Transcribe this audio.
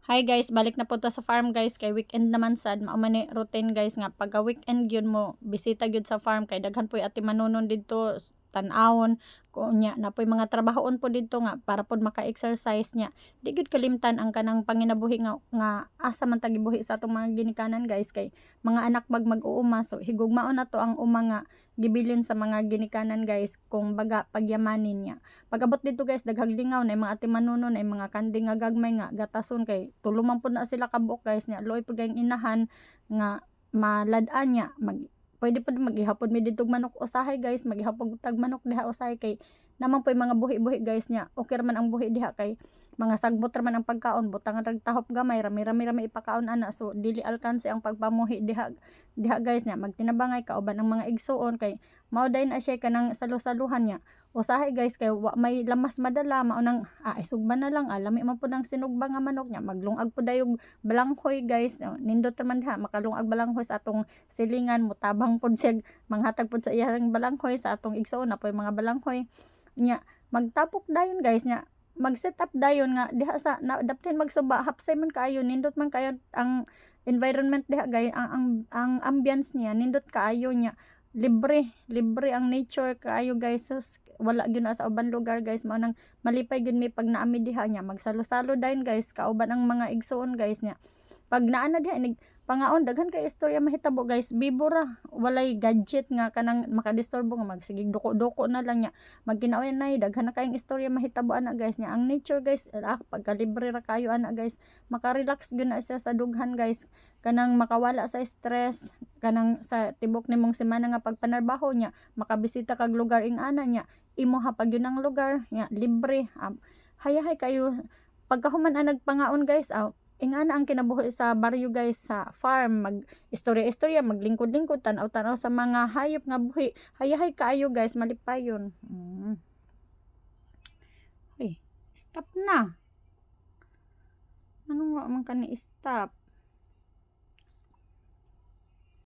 Hi guys, balik na po to sa farm guys kay weekend naman sad mao man ni routine guys nga pagka weekend gyud mo bisita gyud sa farm kay daghan po'y ati manunon didto tan-awon kunya na po'y mga trabahoon po didto nga para pod maka-exercise nya. Di gyud kalimtan ang kanang panginabuhi nga asa man ta gibuhi sa atong mga ginikanan guys kay mga anak mag-uuma so higugmaon na to ang uma nga gibilin sa mga ginikanan guys kung baga pagyamanin niya. Pag-abot dito guys daghang lingaw na mga ati manunon na mga kandi nga gagmay nga gatason kay tulo man pud na sila kabuok guys nya loy pud kayong inahan nga malad-an nya pwede pud maghihapon mi didtog manok usahay guys maghihapon tag manok diha usahay kay naman po mga buhi-buhi guys nya okay man ang buhi diha kay mga sagbot man ang pagkaon butang rag tahop gamay rami ipakaon ana so dili alkanse ang pagpamuhi diha diha guys nya magtinabangay kauban ang mga igsuon kay mao day na siya kanang salusaluhan nya usahay guys kay wa may lamas madala mao nang isugban na lang lami man pud ang sinugba nga manok nya maglungag pud dayog balanghoy guys nindot man diha makalungag balanghoy sa atong silingan mutabang pud siya manghatag pud sa iyang balanghoy sa atong igsuon na po mga balanghoy nya magtapok dayon guys nya mag-set up dayon nga diha sa dapten magsuba hapsay man kaayo nindot man kayo ang environment diha guys ang ambience niya nindot kaayo nya libre ang nature kaayo guys sus wala gyud na sa ubang lugar guys mao nang malipay gyud mi pag naami diha nya magsalo-salo dayon guys kauban ang mga igsuon guys nya pag naa na diha pangaon daghan kay istorya mahitabo guys bibo ra walay gadget nga kanang makadisturbo nga magsigig duko-duko na lang nya magkinaoy nay daghan na kayong istorya mahitabo ana guys nya ang nature guys pagkalibre ra kayo ana guys makarelax gyud na siya sa dughan guys kanang makawala sa stress kanang sa tibok nimong semana nga pagpanarbaho nya makabisita kag lugar ing ana nya imo hapag yun ang lugar nya libre hayahay kayo pagkahuman ang nagpangaon guys ingana ang kinabuhi sa baryo guys sa farm mag istorya-istorya maglingkod-lingkod tanaw-tanaw sa mga hayop nga buhi hayahay kaayo guys malipayon Ay, stop na ano nga man kani stop